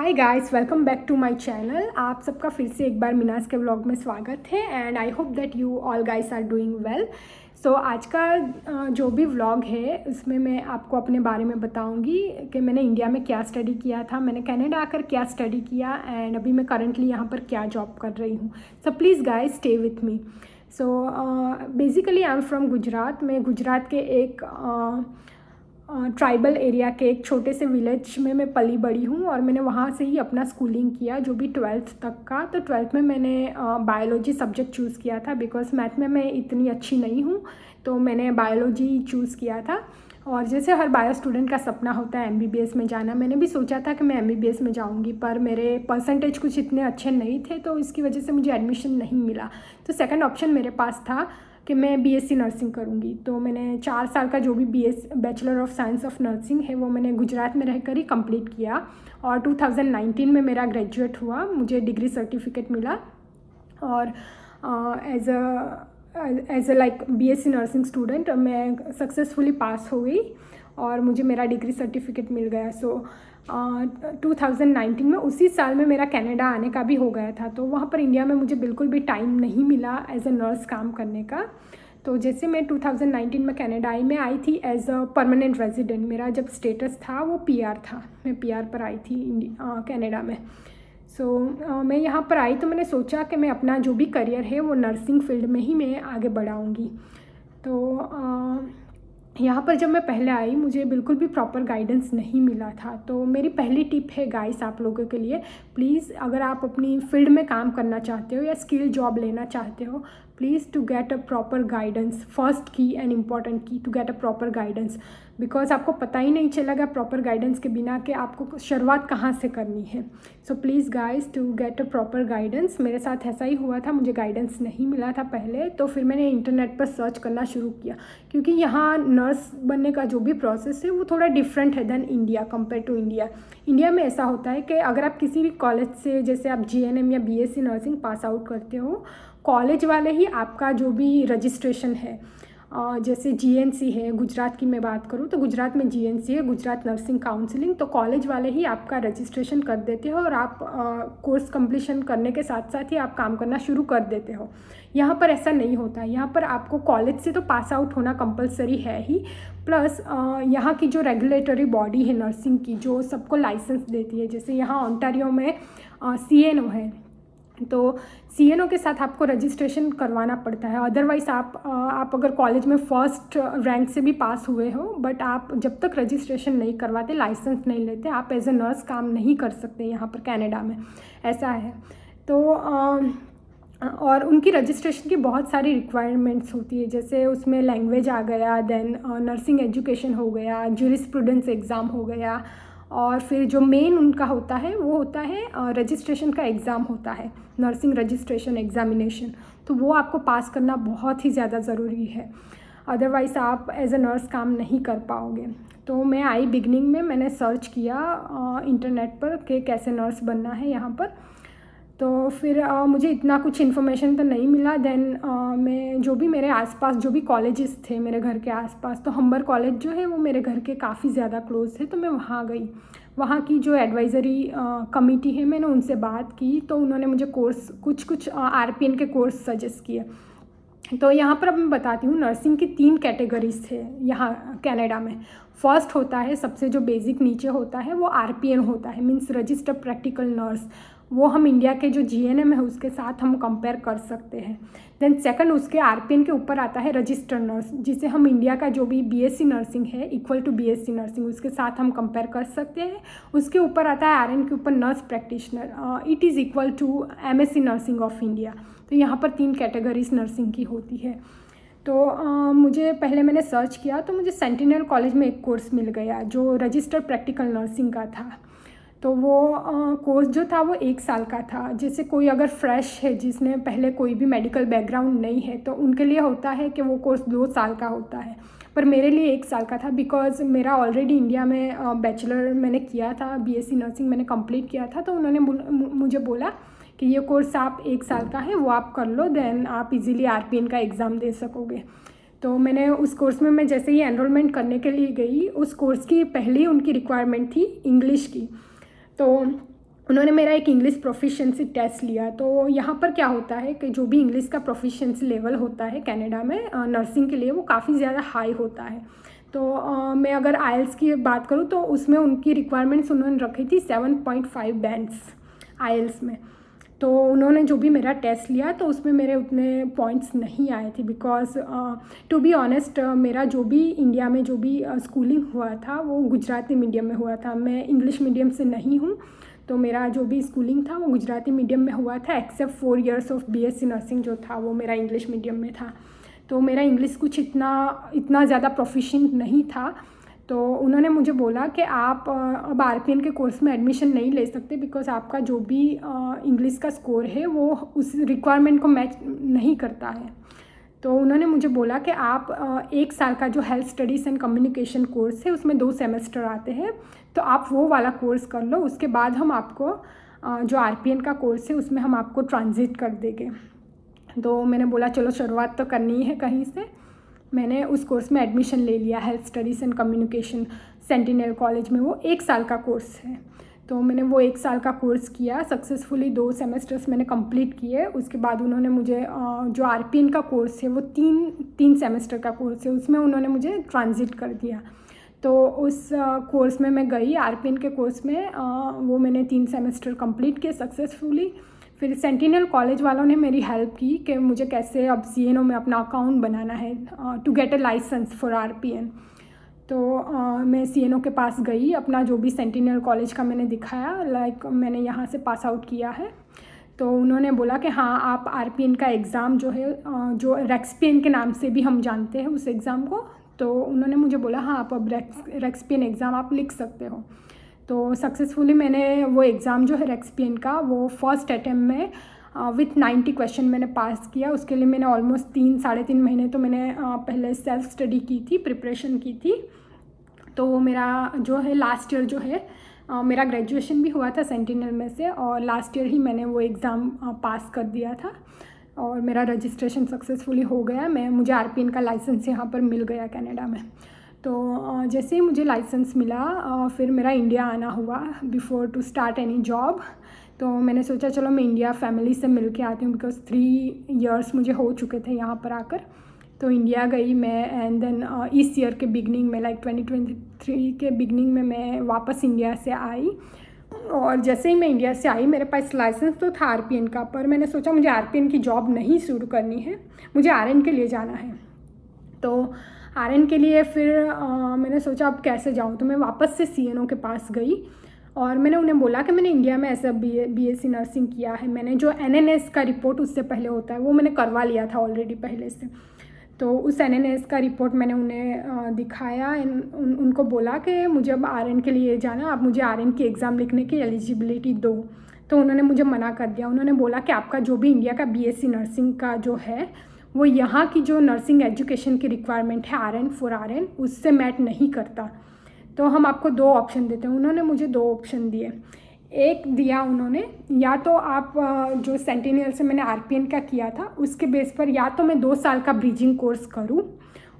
Hi guys, welcome back to my channel. आप सबका फिर से एक बार मीनाज के व्लॉग में स्वागत है and I hope that you all guys are doing well. So आज का जो भी व्लॉग है उसमें मैं आपको अपने बारे में बताऊंगी कि मैंने इंडिया में क्या स्टडी किया था, मैंने कनाडा आकर क्या स्टडी किया एंड अभी मैं करंटली यहाँ पर क्या जॉब कर रही हूँ। सो please guys stay with me. So basically I am from Gujarat. मैं गुजरात के एक ट्राइबल एरिया के एक छोटे से विलेज में मैं पली बड़ी हूँ और मैंने वहाँ से ही अपना स्कूलिंग किया, जो भी 12th तक का। तो 12th में मैंने बायोलॉजी सब्जेक्ट चूज़ किया था बिकॉज मैथ में मैं इतनी अच्छी नहीं हूँ, तो मैंने बायोलॉजी चूज़ किया था। और जैसे हर बायो स्टूडेंट का सपना होता है MBBS में जाना, मैंने भी सोचा था कि मैं MBBS में जाऊंगी, पर मेरे परसेंटेज कुछ इतने अच्छे नहीं थे तो इसकी वजह से मुझे एडमिशन नहीं मिला। तो सेकंड ऑप्शन मेरे पास था कि मैं BSc नर्सिंग करूँगी। तो मैंने 4 साल का जो भी bachelor of science of nursing है वो मैंने गुजरात में रहकर ही कंप्लीट किया और 2019 में मेरा ग्रेजुएट हुआ, मुझे डिग्री सर्टिफिकेट मिला और as a like BSc nursing student मैं सक्सेसफुली पास हो गई और मुझे मेरा डिग्री सर्टिफिकेट मिल गया। सो 2019 में उसी साल में मेरा कनाडा आने का भी हो गया था। तो वहाँ पर इंडिया में मुझे बिल्कुल भी टाइम नहीं मिला एज अ नर्स काम करने का। तो जैसे मैं 2019 में कनाडा आई, मैं आई थी एज अ परमानेंट रेजिडेंट। मेरा जब स्टेटस था वो PR था, मैं PR पर आई थी कनाडा में। सो मैं यहाँ पर आई तो मैंने सोचा कि मैं अपना जो भी करियर है वो नर्सिंग फील्ड में ही मैं आगे बढ़ाऊँगी। तो यहाँ पर जब मैं पहले आई मुझे बिल्कुल भी प्रॉपर गाइडेंस नहीं मिला था। तो मेरी पहली टिप है गाइस आप लोगों के लिए, प्लीज़ अगर आप अपनी फील्ड में काम करना चाहते हो या स्किल जॉब लेना चाहते हो, please to get a proper guidance. First key and important key to get a proper guidance, because आपको पता ही नहीं चलेगा प्रॉपर गाइडेंस के बिना कि आपको शुरुआत कहाँ से करनी है। So please guys to get a proper guidance. मेरे साथ ऐसा ही हुआ था, मुझे गाइडेंस नहीं मिला था पहले, तो फिर मैंने इंटरनेट पर सर्च करना शुरू किया क्योंकि यहाँ नर्स बनने का जो भी प्रोसेस है वो थोड़ा डिफरेंट है than India, compare to India. India में ऐसा होता है कि अगर आप किसी भी कॉलेज से जैसे आप GNM या BSc नर्सिंग पास आउट करते हो, कॉलेज वाले ही आपका जो भी रजिस्ट्रेशन है, जैसे GNC है, गुजरात की मैं बात करूँ तो गुजरात में GNC है, गुजरात नर्सिंग काउंसिलिंग, तो कॉलेज वाले ही आपका रजिस्ट्रेशन कर देते हो और आप कोर्स कंप्लीशन करने के साथ साथ ही आप काम करना शुरू कर देते हो। यहाँ पर ऐसा नहीं होता। यहाँ पर आपको कॉलेज से तो पास आउट होना कंपलसरी है ही, प्लस यहाँ की जो रेगुलेटरी बॉडी है नर्सिंग की, जो सबको लाइसेंस देती है, जैसे यहाँ ओंटारियो में CNO है, तो CNO के साथ आपको रजिस्ट्रेशन करवाना पड़ता है। अदरवाइज़ आप अगर कॉलेज में फर्स्ट रैंक से भी पास हुए हो बट आप जब तक रजिस्ट्रेशन नहीं करवाते, लाइसेंस नहीं लेते, आप एज अ नर्स काम नहीं कर सकते यहाँ पर कनाडा में, ऐसा है। तो और उनकी रजिस्ट्रेशन की बहुत सारी रिक्वायरमेंट्स होती है, जैसे उसमें लैंग्वेज आ गया, देन नर्सिंग एजुकेशन हो गया, ज्यूरिस्प्रूडेंस एग्ज़ाम हो गया, और फिर जो मेन उनका होता है वो होता है रजिस्ट्रेशन का एग्ज़ाम होता है, नर्सिंग रजिस्ट्रेशन एग्ज़ामिनेशन। तो वो आपको पास करना बहुत ही ज़्यादा ज़रूरी है, अदरवाइज़ आप एज अ नर्स काम नहीं कर पाओगे। तो मैं आई बिगनिंग में मैंने सर्च किया इंटरनेट पर कि कैसे नर्स बनना है यहाँ पर। तो फिर मुझे इतना कुछ इन्फॉर्मेशन तो नहीं मिला। देन मैं जो भी मेरे आसपास जो भी कॉलेजेस थे मेरे घर के आसपास, तो हम्बर कॉलेज जो है वो मेरे घर के काफ़ी ज़्यादा क्लोज थे, तो मैं वहाँ गई। वहाँ की जो एडवाइज़री कमेटी है मैंने उनसे बात की, तो उन्होंने मुझे कोर्स कुछ RPN के कोर्स सजेस्ट किए। तो यहाँ पर अब मैं बताती हूँ, नर्सिंग की 3 कैटेगरीज थे यहाँ कनाडा में। फर्स्ट होता है, सबसे जो बेसिक नीचे होता है वो RPN होता है, मीन्स रजिस्टर्ड प्रैक्टिकल नर्स। वो हम इंडिया के जो GNM है उसके साथ हम कंपेयर कर सकते हैं। देन सेकंड उसके RPN के ऊपर आता है रजिस्टर्ड नर्स, जिसे हम इंडिया का जो भी BSc नर्सिंग है इक्वल टू BSc नर्सिंग उसके साथ हम कंपेयर कर सकते हैं। उसके ऊपर आता है RN के ऊपर nurse practitioner, it is equal to MSc nursing of India. तो यहाँ पर 3 कैटेगरीज नर्सिंग की होती है। तो मुझे पहले मैंने सर्च किया तो मुझे सेंटिनल कॉलेज में एक कोर्स मिल गया जो रजिस्टर्ड प्रैक्टिकल नर्सिंग का था। तो वो कोर्स जो था वो 1 साल का था। जैसे कोई अगर फ्रेश है जिसने पहले कोई भी मेडिकल बैकग्राउंड नहीं है तो उनके लिए होता है कि वो कोर्स 2 साल का होता है, पर मेरे लिए 1 साल का था बिकॉज़ मेरा ऑलरेडी इंडिया में बैचलर मैंने किया था, BSc नर्सिंग मैंने कंप्लीट किया था। तो उन्होंने मुझे बोला कि ये कोर्स आप 1 साल का है वो आप कर लो, देन आप इजीली RPN का एग्ज़ाम दे सकोगे। तो मैंने उस कोर्स में मैं जैसे ही एनरोलमेंट करने के लिए गई, उस कोर्स की पहली उनकी रिक्वायरमेंट थी इंग्लिश की। तो उन्होंने मेरा एक इंग्लिश प्रोफिशिएंसी टेस्ट लिया। तो यहाँ पर क्या होता है कि जो भी इंग्लिश का प्रोफिशिएंसी लेवल होता है कनाडा में नर्सिंग के लिए, वो काफ़ी ज़्यादा हाई होता है। तो मैं अगर आइल्स की बात करूँ तो उसमें उनकी रिक्वायरमेंट्स उन्होंने रखी थी 7.5 बैंड्स आइल्स में। तो उन्होंने जो भी मेरा टेस्ट लिया तो उसमें मेरे उतने पॉइंट्स नहीं आए थे, बिकॉज टू बी ऑनेस्ट मेरा जो भी इंडिया में जो भी स्कूलिंग हुआ था वो गुजराती मीडियम में हुआ था। मैं इंग्लिश मीडियम से नहीं हूँ, तो मेरा जो भी स्कूलिंग था वो गुजराती मीडियम में हुआ था, except 4 years of BSc nursing जो था वो मेरा इंग्लिश मीडियम में था। तो मेरा इंग्लिश कुछ इतना ज़्यादा प्रोफिशिएंट नहीं था। तो उन्होंने मुझे बोला कि आप अब RPN के कोर्स में एडमिशन नहीं ले सकते, बिकॉज आपका जो भी इंग्लिश का स्कोर है वो उस रिक्वायरमेंट को मैच नहीं करता है। तो उन्होंने मुझे बोला कि आप 1 साल का जो health studies and communication course है उसमें 2 सेमेस्टर आते हैं, तो आप वो वाला कोर्स कर लो, उसके बाद हम आपको जो RPN का कोर्स है उसमें हम आपको ट्रांजिट कर देंगे। तो मैंने बोला चलो शुरुआत तो करनी है कहीं से। मैंने उस कोर्स में एडमिशन ले लिया, health studies and communication, sentinel college में। वो 1 साल का कोर्स है। तो मैंने वो 1 साल का कोर्स किया सक्सेसफुली, 2 सेमेस्टर्स मैंने कंप्लीट किए। उसके बाद उन्होंने मुझे जो RPN का कोर्स है वो तीन सेमेस्टर का कोर्स है, उसमें उन्होंने मुझे ट्रांजिट कर दिया। तो उस कोर्स में मैं गई, RPN के कोर्स में वो मैंने 3 सेमेस्टर कंप्लीट किए सक्सेसफुली। फिर सेंटिनल कॉलेज वालों ने मेरी हेल्प की कि मुझे कैसे अब CNO में अपना अकाउंट बनाना है to get a licence for RPN। तो मैं CNO के पास गई, अपना जो भी सेंटिनल कॉलेज का मैंने दिखाया, लाइक मैंने यहाँ से पास आउट किया है। तो उन्होंने बोला कि हाँ आप RPN का एग्ज़ाम जो है जो रेक्सपीएन के नाम से भी हम जानते हैं उस एग्ज़ाम को, तो उन्होंने मुझे बोला हाँ आप अब रेक्सपीएन एग्ज़ाम आप लिख सकते हो। तो सक्सेसफुली मैंने वो एग्ज़ाम जो है रेक्सपीएन का वो फर्स्ट अटैम्प्ट में विथ 90 क्वेश्चन मैंने पास किया। उसके लिए मैंने ऑलमोस्ट 3-3.5 महीने तो मैंने पहले सेल्फ स्टडी की थी, प्रिपरेशन की थी। तो वो मेरा जो है लास्ट ईयर जो है मेरा ग्रेजुएशन भी हुआ था सेंटिनल में से, और लास्ट ईयर ही मैंने वो एग्ज़ाम पास कर दिया था और मेरा रजिस्ट्रेशन सक्सेसफुली हो गया। मुझे RPN का लाइसेंस यहाँ पर मिल गया कनाडा में। तो जैसे ही मुझे लाइसेंस मिला फिर मेरा इंडिया आना हुआ before to start any job. तो मैंने सोचा चलो मैं इंडिया फैमिली से मिल के आती हूँ, बिकॉज 3 years मुझे हो चुके थे यहाँ पर आकर। तो इंडिया गई मैं, एंड देन इस ईयर के बिगनिंग में लाइक 2023 के बिगनिंग में मैं वापस इंडिया से आई। और जैसे ही मैं इंडिया से आई मेरे पास लाइसेंस तो था RPN का, पर मैंने सोचा मुझे RPN की जॉब नहीं शुरू करनी है, मुझे RN के लिए जाना है। तो RN के लिए फिर मैंने सोचा अब कैसे जाऊँ, तो मैं वापस से CNO के पास गई और मैंने उन्हें बोला कि मैंने इंडिया में ऐसा BSc नर्सिंग किया है। मैंने जो NNS का रिपोर्ट उससे पहले होता है वो मैंने करवा लिया था ऑलरेडी पहले से। तो उस NNS का रिपोर्ट मैंने उन्हें दिखाया, उनको बोला कि मुझे अब RN के लिए जाना, आप मुझे RN की एग्ज़ाम लिखने की एलिजिबिलिटी दो। तो उन्होंने मुझे मना कर दिया। उन्होंने बोला कि आपका जो भी इंडिया का BSc नर्सिंग का जो है वो यहाँ की जो नर्सिंग एजुकेशन की रिक्वायरमेंट है RN फॉर RN उससे मैच नहीं करता, तो हम आपको 2 ऑप्शन देते हैं। उन्होंने मुझे 2 ऑप्शन दिए। एक दिया उन्होंने, या तो आप जो सेंटिनल से मैंने RPN का किया था उसके बेस पर या तो मैं 2 साल का ब्रिजिंग कोर्स करूं,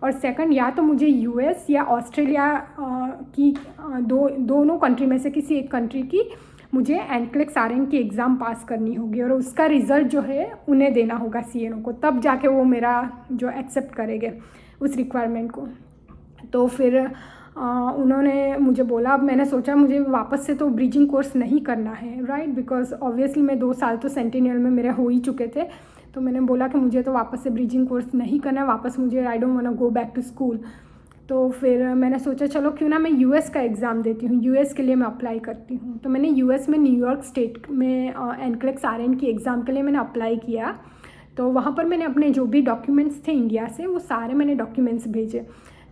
और सेकंड या तो मुझे US या ऑस्ट्रेलिया की दोनों कंट्री में से किसी एक कंट्री की मुझे NCLEX RN की एग्ज़ाम पास करनी होगी और उसका रिज़ल्ट जो है उन्हें देना होगा CNO को, तब जाके वो मेरा जो एक्सेप्ट करेंगे उस रिक्वायरमेंट को। तो फिर उन्होंने मुझे बोला, अब मैंने सोचा मुझे वापस से तो ब्रिजिंग कोर्स नहीं करना है, राइट, बिकॉज ऑब्वियसली मैं 2 साल तो सेंटिनल में मेरे हो ही चुके थे। तो मैंने बोला कि मुझे तो वापस से ब्रिजिंग कोर्स नहीं करना है, वापस मुझे I don't want to go back to school. तो फिर मैंने सोचा चलो क्यों ना मैं US का एग्ज़ाम देती हूँ, US के लिए मैं अप्लाई करती हूँ। तो मैंने US में न्यूयॉर्क स्टेट में NCLEX RN की एग्ज़ाम के लिए मैंने अप्लाई किया। तो वहाँ पर मैंने अपने जो भी डॉक्यूमेंट्स थे इंडिया से वो सारे मैंने डॉक्यूमेंट्स भेजे।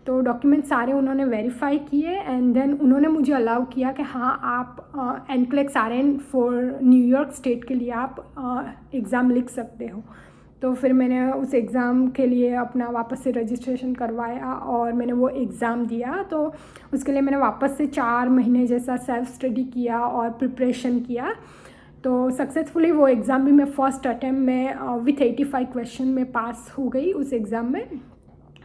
तो डॉक्यूमेंट सारे उन्होंने वेरीफाई किए एंड देन उन्होंने मुझे अलाउ किया कि हाँ आप NCLEX RN for New York state के लिए आप एग्ज़ाम लिख सकते हो। तो फिर मैंने उस एग्ज़ाम के लिए अपना वापस से रजिस्ट्रेशन करवाया और मैंने वो एग्ज़ाम दिया। तो उसके लिए मैंने वापस से 4 महीने जैसा सेल्फ स्टडी किया और प्रिपरेशन किया। तो सक्सेसफुली वो एग्ज़ाम भी मैं फर्स्ट अटैम्प्ट में विथ 85 क्वेश्चन में पास हो गई उस एग्ज़ाम में।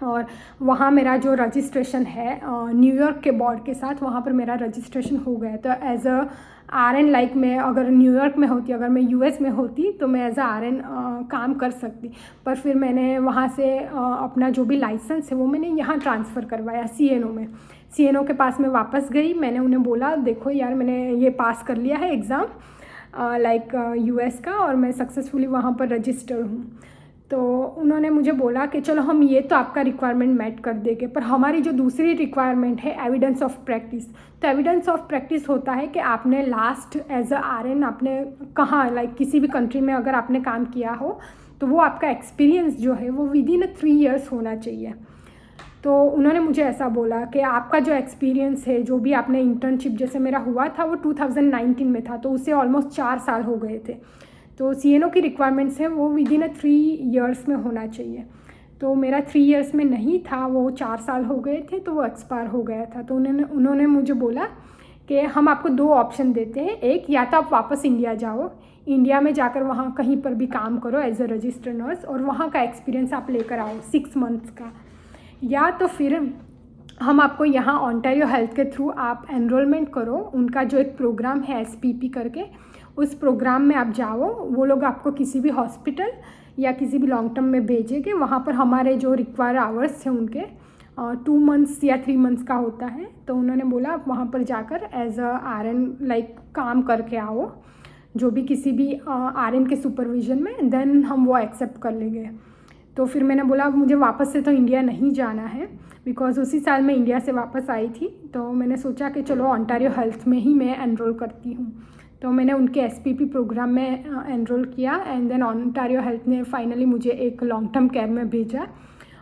और वहाँ मेरा जो रजिस्ट्रेशन है न्यूयॉर्क के बोर्ड के साथ, वहाँ पर मेरा रजिस्ट्रेशन हो गया। तो एज अ RN, लाइक मैं अगर न्यूयॉर्क में होती, अगर मैं US में होती तो मैं एज अ RN काम कर सकती। पर फिर मैंने वहाँ से अपना जो भी लाइसेंस है वो मैंने यहाँ ट्रांसफ़र करवाया CNO में। CNO के पास मैं वापस गई, मैंने उन्हें बोला देखो यार मैंने ये पास कर लिया है एग्ज़ाम लाइक US का, और मैं सक्सेसफुली वहाँ पर रजिस्टर हूँ। तो उन्होंने मुझे बोला कि चलो हम ये तो आपका रिक्वायरमेंट मैट कर देंगे, पर हमारी जो दूसरी रिक्वायरमेंट है एविडेंस ऑफ प्रैक्टिस। तो एविडेंस ऑफ प्रैक्टिस होता है कि आपने लास्ट एज अ RN आपने कहाँ, लाइक किसी भी कंट्री में अगर आपने काम किया हो तो वो आपका एक्सपीरियंस जो है वो विदिन 3 years होना चाहिए। तो उन्होंने मुझे ऐसा बोला कि आपका जो एक्सपीरियंस है, जो भी आपने इंटर्नशिप जैसे मेरा हुआ था वो 2019 में था, तो उससे ऑलमोस्ट 4 साल हो गए थे। तो CNO की रिक्वायरमेंट्स है वो विदिन 3 years में होना चाहिए। तो मेरा 3 years में नहीं था, वो 4 साल हो गए थे, तो वो एक्सपायर हो गया था। तो उन्होंने मुझे बोला कि हम आपको 2 ऑप्शन देते हैं, एक या तो आप वापस इंडिया जाओ, इंडिया में जाकर वहाँ कहीं पर भी काम करो एज अ रजिस्टर्ड नर्स और वहाँ का एक्सपीरियंस आप लेकर आओ 6 months का, या तो फिर हम आपको यहाँ ओंटारियो हेल्थ के थ्रू आप एनरोलमेंट करो, उनका जो एक प्रोग्राम है SPP करके, उस प्रोग्राम में आप जाओ, वो लोग आपको किसी भी हॉस्पिटल या किसी भी लॉन्ग टर्म में भेजेंगे। वहाँ पर हमारे जो रिक्वायर आवर्स हैं उनके 2 months या 3 months का होता है। तो उन्होंने बोला आप वहाँ पर जाकर एज अ RN लाइक काम करके आओ, जो भी किसी भी RN के सुपरविजन में, देन हम वो एक्सेप्ट कर लेंगे। तो फिर मैंने बोला मुझे वापस से तो इंडिया नहीं जाना है, बिकॉज़ उसी साल मैं इंडिया से वापस आई थी। तो मैंने सोचा कि चलो ओंटारियो हेल्थ में ही मैं एनरोल करती हूँ। तो मैंने उनके SPP प्रोग्राम में एनरोल किया एंड देन ओंटारियो हेल्थ ने फाइनली मुझे एक लॉन्ग टर्म केयर में भेजा।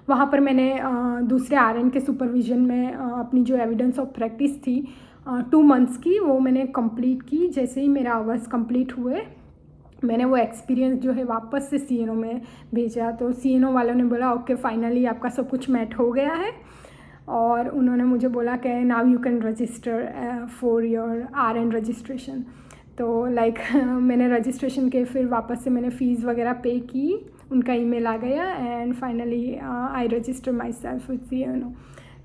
वहाँ पर मैंने दूसरे RN के सुपरविजन में अपनी जो एविडेंस ऑफ प्रैक्टिस थी 2 months की, वो मैंने कंप्लीट की। जैसे ही मेरा आवर्स कंप्लीट हुए मैंने वो एक्सपीरियंस जो है वापस से CNO में भेजा। तो CNO वालों ने बोला ओके फाइनली आपका सब कुछ मैट हो गया है, और उन्होंने मुझे बोला कि now you can register for your RN registration. तो लाइक मैंने रजिस्ट्रेशन के फिर वापस से मैंने फ़ीस वगैरह पे की, उनका ईमेल आ गया and finally I register my self with CNO।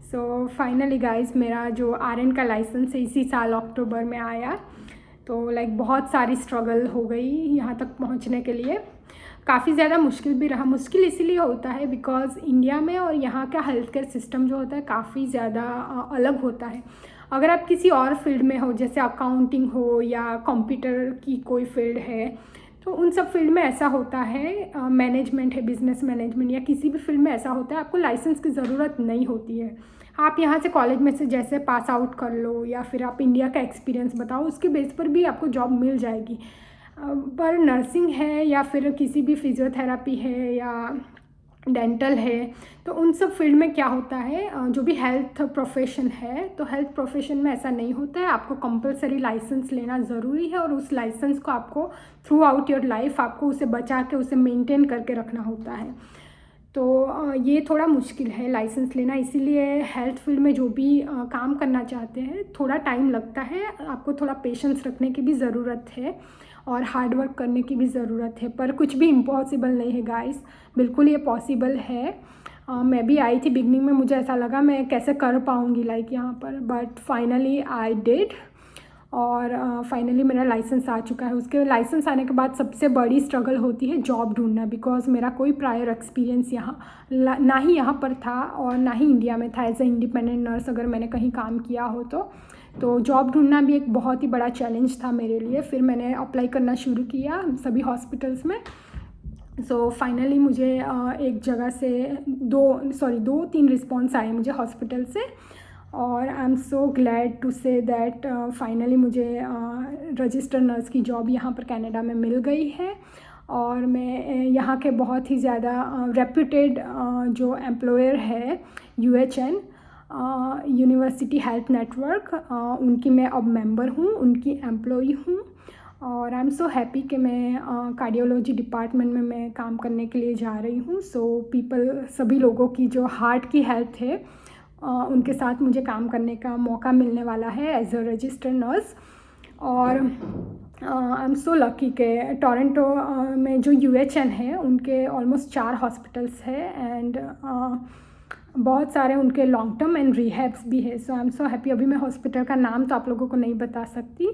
So finally guys मेरा जो RN का लाइसेंस है इसी साल अक्टूबर में आया। तो लाइक बहुत सारी स्ट्रगल हो गई यहाँ तक पहुँचने के लिए, काफ़ी ज़्यादा मुश्किल भी रहा। मुश्किल इसीलिए होता है बिकॉज़ इंडिया में और यहाँ का हेल्थ केयर सिस्टम जो होता है काफ़ी ज़्यादा अलग होता है। अगर आप किसी और फील्ड में हो, जैसे अकाउंटिंग हो या कंप्यूटर की कोई फील्ड है, तो उन सब फील्ड में ऐसा होता है, मैनेजमेंट है, बिजनेस मैनेजमेंट या किसी भी फील्ड में ऐसा होता है, आपको लाइसेंस की ज़रूरत नहीं होती है। आप यहाँ से कॉलेज में से जैसे पास आउट कर लो या फिर आप इंडिया का एक्सपीरियंस बताओ, उसके बेस पर भी आपको जॉब मिल जाएगी। पर नर्सिंग है या फिर किसी भी फिजियोथेरापी है या डेंटल है, तो उन सब फील्ड में क्या होता है, जो भी हेल्थ प्रोफेशन है, तो हेल्थ प्रोफेशन में ऐसा नहीं होता है। आपको कंपलसरी लाइसेंस लेना ज़रूरी है और उस लाइसेंस को आपको थ्रू आउट योर लाइफ आपको उसे बचा के उसे मेंटेन करके रखना होता है। तो ये थोड़ा मुश्किल है लाइसेंस लेना, इसीलिए हेल्थ फील्ड में जो भी काम करना चाहते हैं थोड़ा टाइम लगता है, आपको थोड़ा पेशेंस रखने की भी ज़रूरत है और हार्ड वर्क करने की भी ज़रूरत है। पर कुछ भी इम्पॉसिबल नहीं है गाइस, बिल्कुल ये पॉसिबल है। मैं भी आई थी बिगनिंग में, मुझे ऐसा लगा मैं कैसे कर पाऊँगी लाइक यहाँ पर, बट फाइनली आई डिड और फाइनली मेरा लाइसेंस आ चुका है। उसके लाइसेंस आने के बाद सबसे बड़ी स्ट्रगल होती है जॉब ढूंढना, बिकॉज़ मेरा कोई प्रायर एक्सपीरियंस यहाँ ना ही यहाँ पर था और ना ही इंडिया में था एज ए इंडिपेंडेंट नर्स अगर मैंने कहीं काम किया हो तो जॉब ढूंढना भी एक बहुत ही बड़ा चैलेंज था मेरे लिए। फिर मैंने अप्लाई करना शुरू किया सभी हॉस्पिटल्स में। सो फाइनली मुझे एक जगह से 2-3 रिस्पॉन्स आए मुझे हॉस्पिटल से, और I am so glad to say that finally मुझे रजिस्टर नर्स की जॉब यहाँ पर कनाडा में मिल गई है। और मैं यहाँ के बहुत ही ज़्यादा रेप्यूटेड जो एम्प्लॉयर है UHN यूनिवर्सिटी हेल्थ नेटवर्क, उनकी मैं अब मेंबर हूँ, उनकी एम्प्लॉई हूँ। और आई एम सो हैप्पी कि मैं कार्डियोलॉजी डिपार्टमेंट में मैं काम करने के लिए जा रही हूँ। सभी लोगों की जो हार्ट की हेल्थ है उनके साथ मुझे काम करने का मौका मिलने वाला है एज अ रजिस्टर्ड नर्स। और आई एम सो लकी कि टोरंटो में जो UHN है उनके ऑलमोस्ट 4 हॉस्पिटल्स है एंड बहुत सारे उनके लॉन्ग टर्म एंड रिहैब्स भी है। सो आई एम सो हैप्पी। अभी मैं हॉस्पिटल का नाम तो आप लोगों को नहीं बता सकती,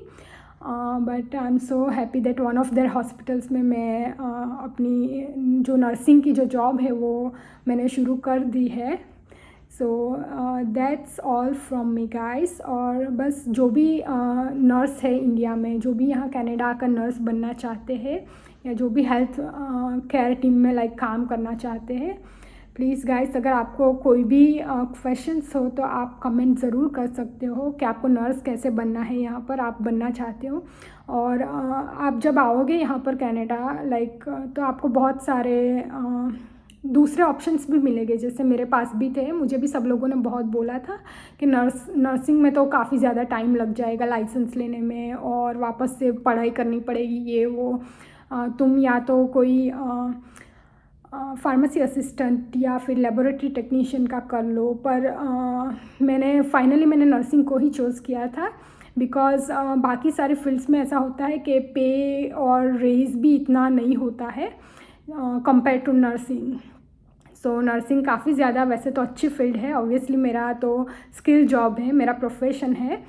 but I am so happy that one of their hospitals में मैं अपनी जो नर्सिंग की जो जॉब है वो मैंने शुरू कर दी है। So that's all from me guys. और बस जो भी नर्स है इंडिया में, जो भी यहाँ कनाडा का नर्स बनना चाहते हैं या जो भी हेल्थ केयर टीम में लाइक काम करना चाहते हैं, प्लीज़ गाइस अगर आपको कोई भी क्वेश्चंस हो तो आप कमेंट ज़रूर कर सकते हो कि आपको नर्स कैसे बनना है, यहाँ पर आप बनना चाहते हो। और आप जब आओगे यहाँ पर कनाडा लाइक तो आपको बहुत सारे दूसरे ऑप्शंस भी मिलेंगे, जैसे मेरे पास भी थे। मुझे भी सब लोगों ने बहुत बोला था कि नर्सिंग में तो काफ़ी ज़्यादा टाइम लग जाएगा लाइसेंस लेने में और वापस से पढ़ाई करनी पड़ेगी, ये वो। तुम या तो कोई फार्मेसी असिस्टेंट या फिर लेबोरेटरी टेक्नीशियन का कर लो। पर मैंने नर्सिंग को ही चूज़ किया था बिकॉज़ बाकी सारे फील्ड्स में ऐसा होता है कि पे और रेज भी इतना नहीं होता है compare to nursing. So nursing काफ़ी ज़्यादा, वैसे तो अच्छी फील्ड है, ऑब्वियसली मेरा तो स्किल जॉब है, मेरा प्रोफेशन है।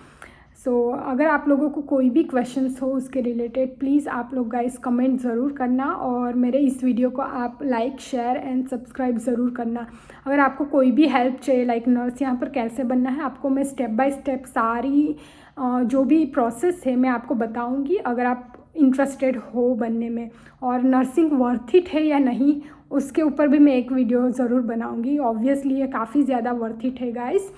सो अगर आप लोगों को कोई भी क्वेश्चंस हो उसके रिलेटेड, प्लीज़ आप लोग गाइस कमेंट ज़रूर करना और मेरे इस वीडियो को आप लाइक शेयर एंड सब्सक्राइब ज़रूर करना। अगर आपको कोई भी हेल्प चाहिए लाइक नर्स यहाँ पर कैसे बनना है, आपको मैं स्टेप बाय स्टेप सारी जो भी प्रोसेस है मैं आपको बताऊँगी, अगर आप इंटरेस्टेड हो बनने में। और नर्सिंग वर्थ इट है या नहीं उसके ऊपर भी मैं एक वीडियो ज़रूर बनाऊँगी। ऑब्वियसली ये काफ़ी ज़्यादा वर्थ इट है गाइस,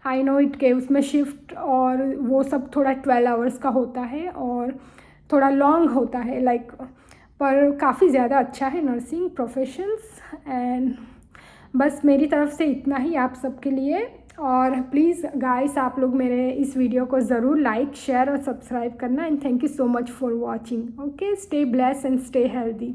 आई नो इट के उसमें शिफ्ट और वो सब थोड़ा 12 आवर्स का होता है और थोड़ा लॉन्ग होता है लाइक, पर काफ़ी ज़्यादा अच्छा है नर्सिंग प्रोफेशंस। एंड बस मेरी तरफ से इतना ही आप सबके लिए। और प्लीज़ गाइस आप लोग मेरे इस वीडियो को ज़रूर लाइक शेयर और सब्सक्राइब करना। And thank you so much for watching. Okay, stay blessed and stay healthy.